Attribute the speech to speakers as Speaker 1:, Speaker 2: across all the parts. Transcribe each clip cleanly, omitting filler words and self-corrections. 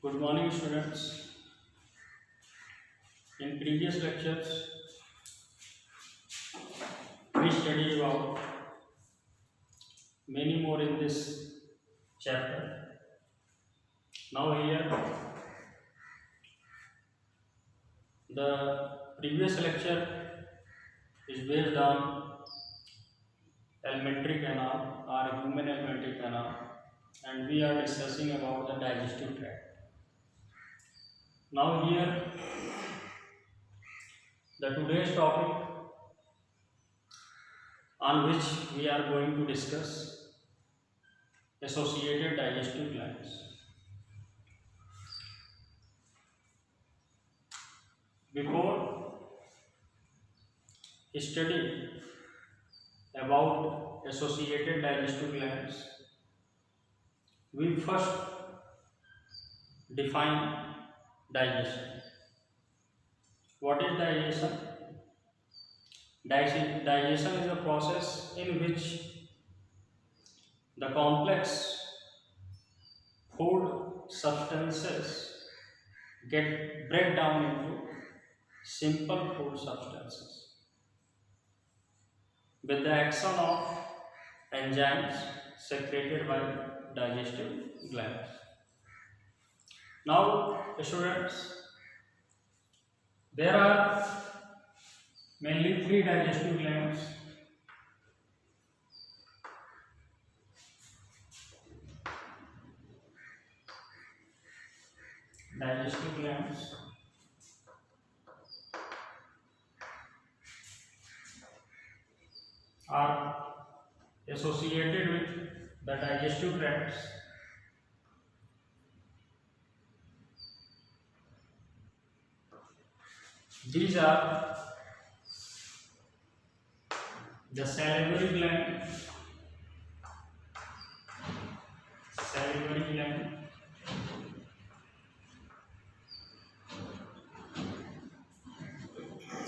Speaker 1: Good morning, students. In previous lectures, we studied about many more in this chapter. Now, here, the previous lecture is based on alimentary canal or human alimentary canal, and we are discussing about the digestive tract. Now, here, the today's topic on which we are going to discuss associated digestive glands. Before study about associated digestive glands, we first define digestion. What is digestion? Digestion is a process in which the complex food substances get break down into simple food substances with the action of enzymes secreted by digestive glands. Now, students, there are mainly three digestive glands. Digestive glands are associated with the digestive tracts. These are the salivary gland,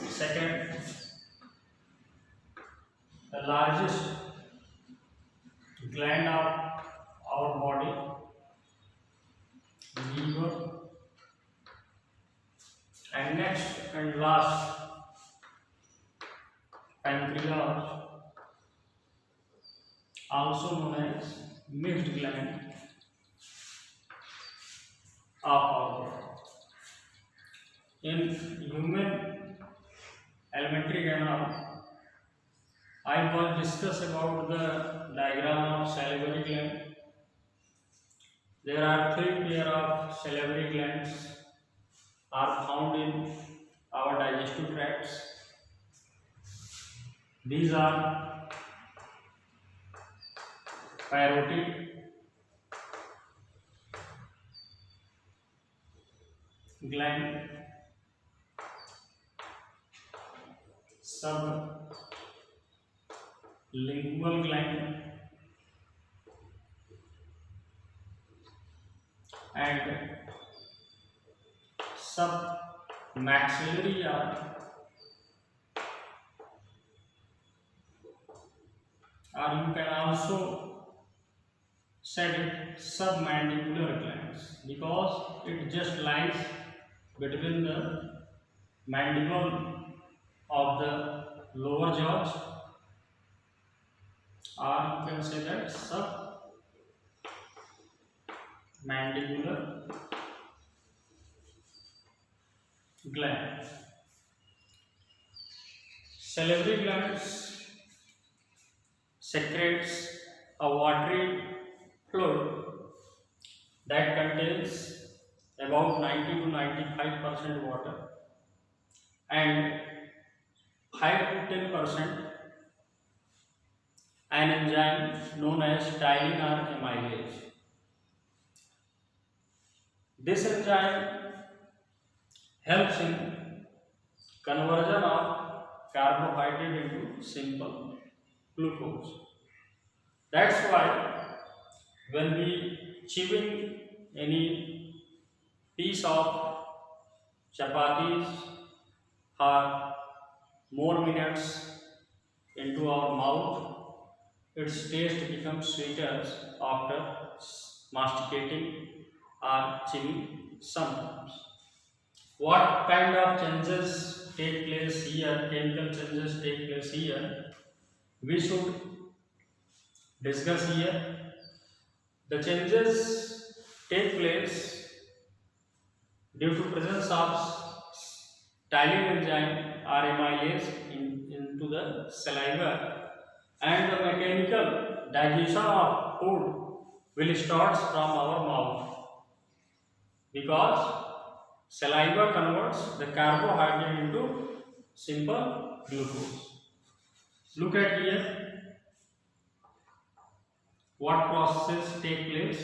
Speaker 1: second, the largest gland of our body, liver, and next and last, pancreas, also known as mixed gland of our body. In human alimentary canal, I will discuss about the diagram of salivary gland. There are three pair of salivary glands are found in our digestive tracts. These are parotid gland, sublingual gland, and submaxillary, or you can also set it submandibular glands because it just lies between the mandible of the lower jaws, or you can say that submandibular gland. Salivary glands secretes a watery fluid that contains about 90 to 95% water and 5 to 10% an enzyme known as ptyalin or amylase. This enzyme helps in conversion of carbohydrate into simple glucose. That's why when we chewing any piece of chapatis or more minutes into our mouth, its taste becomes sweeter after masticating are chilling sometimes. What kind of changes take place here, chemical changes take place here, we should discuss here. The changes take place due to presence of styling enzyme or amylase into the saliva, and the mechanical digestion of food will start from our mouth, because saliva converts the carbohydrate into simple glucose. Look at here, what processes take place.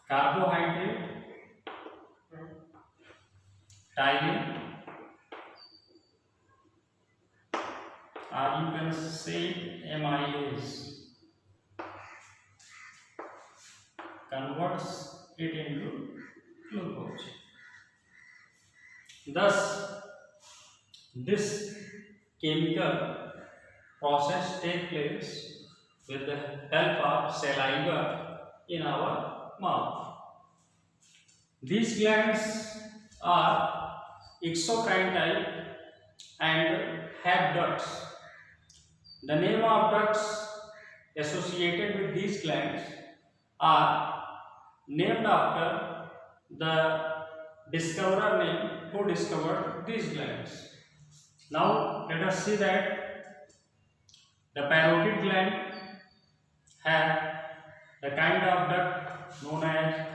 Speaker 1: Carbohydrate, dialing, or you can say amylase, converts it into glucose. Thus, this chemical process takes place with the help of saliva in our mouth. These glands are exocrine type and have ducts. The name of ducts associated with these glands are named after the discoverer name who discovered these glands. Now let us see that the parotid gland have the kind of duct known as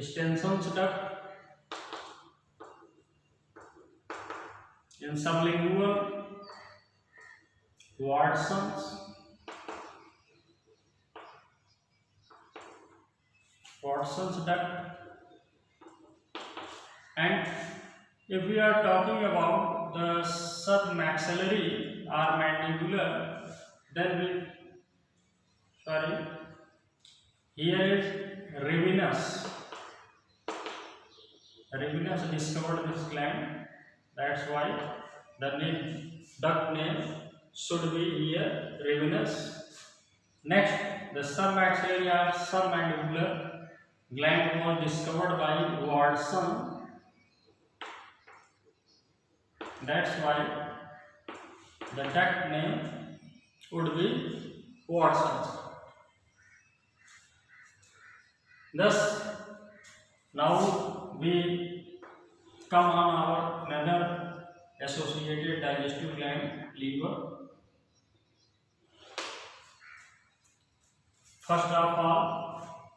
Speaker 1: Stenson's duct. In sublingual, Watson's duct. And if we are talking about the submaxillary or mandibular, then here is Ravenous. Ravenous discovered this gland. That's why the duct name should be here Ravenous. Next, the submaxillary or submandibular gland was discovered by Watson. That's why the duct name would be Watson's. Thus, now we come on our another associated digestive gland, liver. First of all,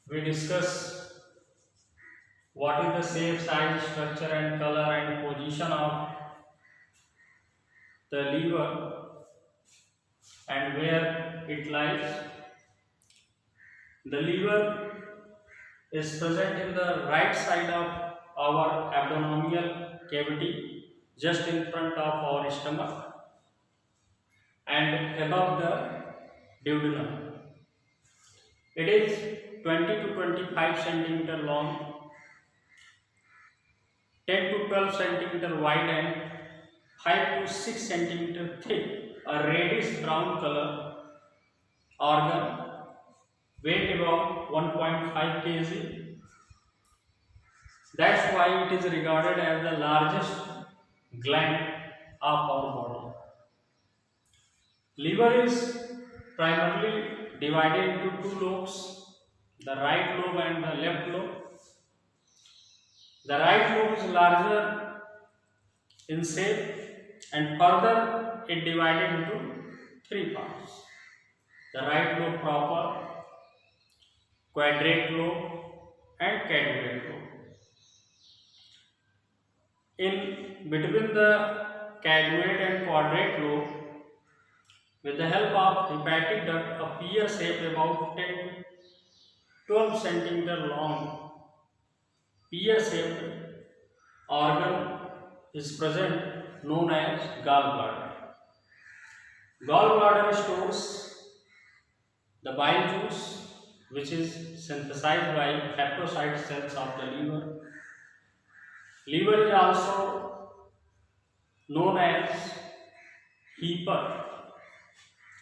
Speaker 1: we discuss what is the shape, size, structure and color and position of the liver and where it lies. The liver is present in the right side of our abdominal cavity, just in front of our stomach and above the duodenum. It is 20 to 25 centimeter long, 10 to 12 centimeter wide and 5 to 6 centimeter thick, a reddish brown color organ, weight about 1.5 kg. That's why it is regarded as the largest gland of our body. Liver is primarily divided into two lobes, the right lobe and the left lobe. The right lobe is larger in shape and further it divided into three parts. The right lobe proper, quadrate lobe and caudate lobe. In between the caudate and quadrate lobe, with the help of hepatic duct, a pear shape about 10 to 12 centimeter long pear shaped organ is present, known as gallbladder. Gallbladder stores the bile juice, which is synthesized by hepatocyte cells of the liver. Liver is also known as heifer.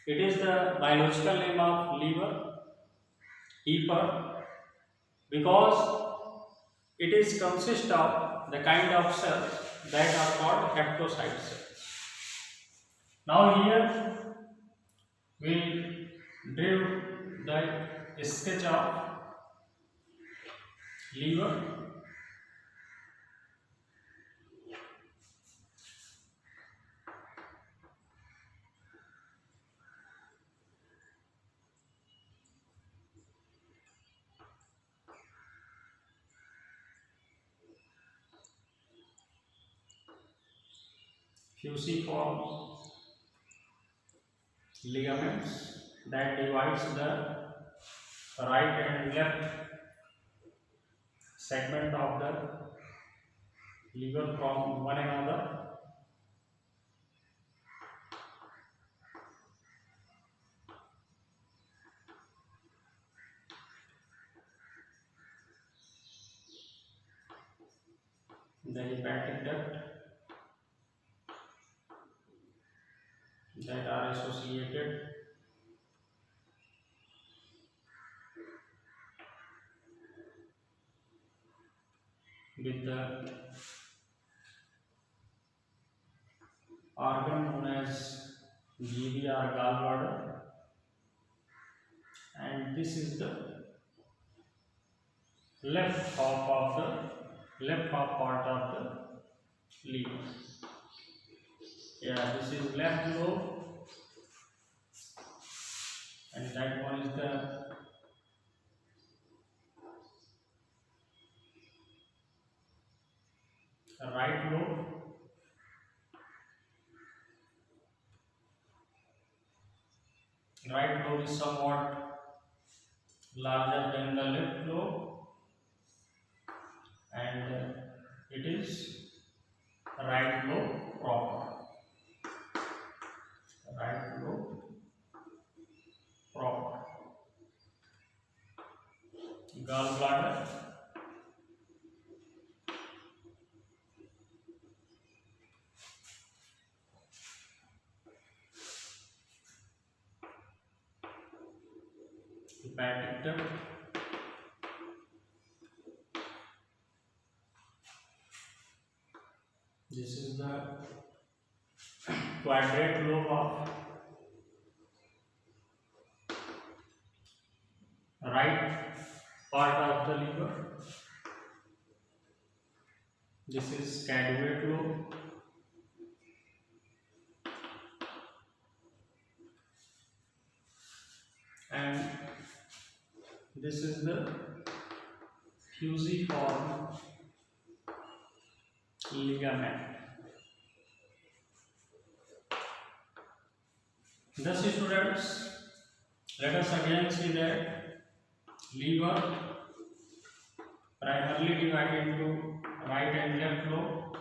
Speaker 1: It is the biological name of liver. Heifer, because it is consist of the kind of cells that are called hepatocyte cells. Now here we drew the sketch of liver. Fusiform ligaments that divides the right and left segment of the liver from one another. The hepatic duct that are associated with the organ known as GBR gallbladder, and this is the left half part of the liver. Yeah, this is left lobe, and that one is the right lobe. Right lobe is somewhat larger than the left lobe, and it is right lobe proper. Right lobe proper. Gallbladder, hepatic duct, this is the quadrate lobe of right part of the liver. This is caudate lobe. And this is the fusiform ligament. Thus, students, let us again see that liver primarily divided into right and left lobe,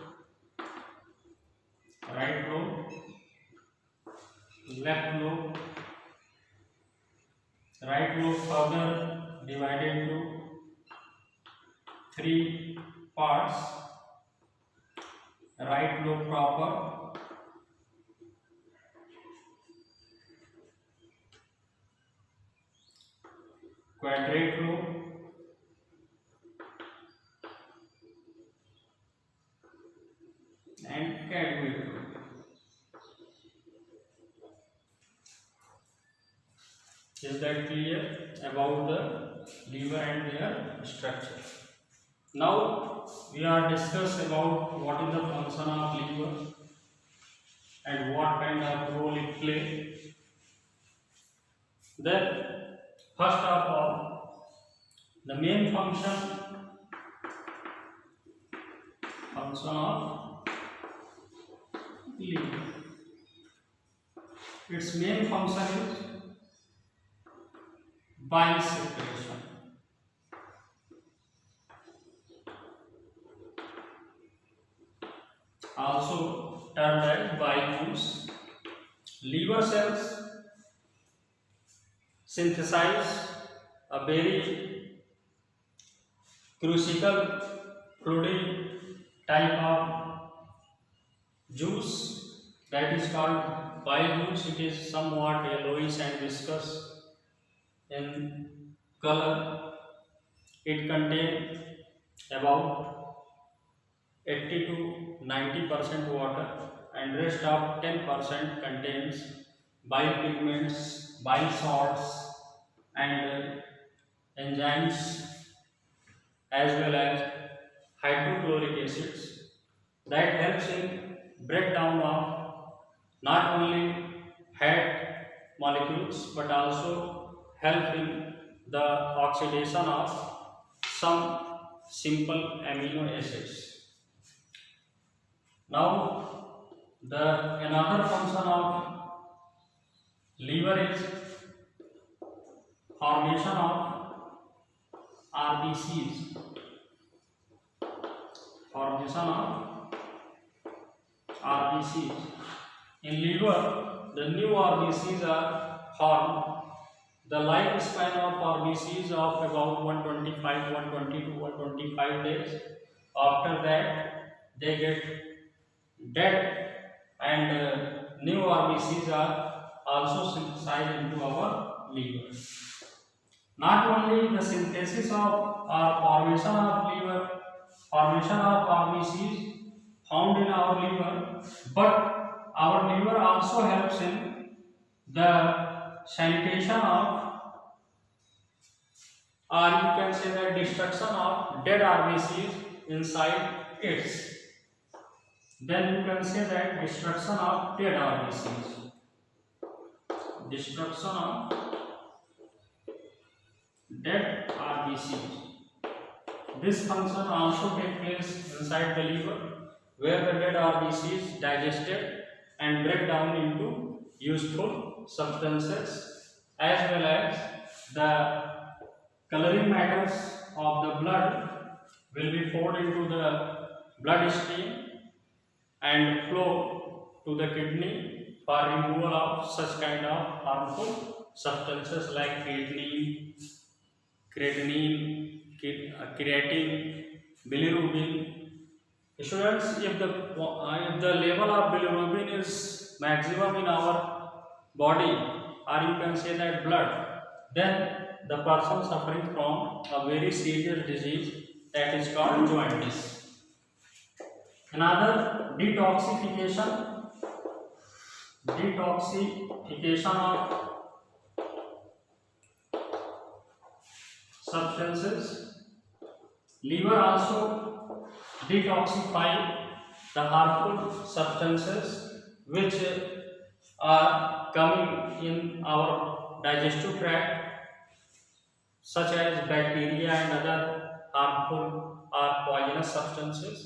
Speaker 1: right lobe, left lobe, right lobe further divided into three parts: right lobe proper, quadrate lobe, and caudate lobe. Is that clear about the liver and their structure? Now we are discussing about what is the function of liver and what kind of role it plays. Then first of all, the main function of liver. Its main function is bile secretion. Also termed as bile juice. Liver cells synthesize a very crucial fluid type of juice that is called bile juice. It is somewhat yellowish and viscous in color. It contains about 80 to 90% water, and rest of 10% contains bile pigments, bile salts, and enzymes, as well as hydrochloric acids that helps in breakdown of not only fat molecules but also help in the oxidation of some simple amino acids. Now, the another function of liver is formation of RBCs. Formation of RBCs. In liver, the new RBCs are formed. The lifespan of RBCs of about 125, 122, 125 days. After that, they get dead, and new RBCs are also synthesized into our liver. Not only the synthesis of or formation of liver, formation of RBCs found in our liver, but our liver also helps in the sanitation of, or you can say the destruction of dead RBCs inside it. Then you can say that destruction of dead RBCs. Destruction of dead RBCs. This function also takes place inside the liver, where the dead RBCs digested and break down into useful substances, as well as the coloring matters of the blood will be poured into the blood stream and flow to the kidney for removal of such kind of harmful substances like creatinine, creatine, bilirubin. Students, if the level of bilirubin is maximum in our body, or you can say that blood, then the person suffering from a very serious disease that is called jaundice. Another detoxification of substances. Liver also detoxify the harmful substances which are coming in our digestive tract, such as bacteria and other harmful or poisonous substances.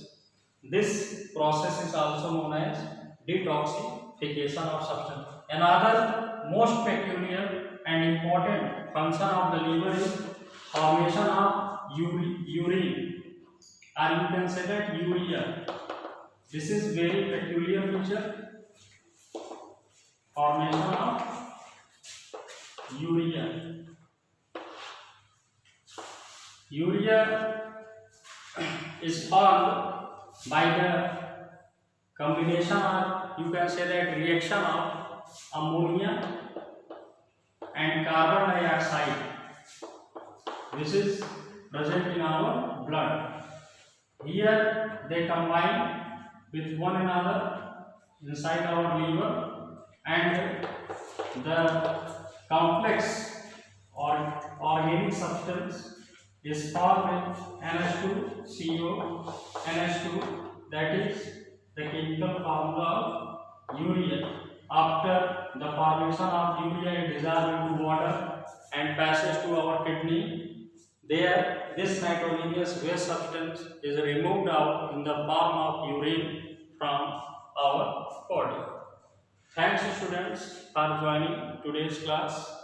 Speaker 1: This process is also known as detoxification of substance. Another most peculiar and important function of the liver is formation of urine, or you can say that urea. This is very peculiar feature. Formation of urea. Urea is formed by the combination, or you can say that reaction of ammonia and carbon dioxide. This is present in our blood. Here they combine with one another inside our liver, and the complex or organic substance is formed with NH2CO, NH2, that is the chemical formula of urea. After the formation of urea, it dissolves into water and passes to our kidney. There, this nitrogenous waste substance is removed out in the form of urine from our body. Thanks students for joining today's class.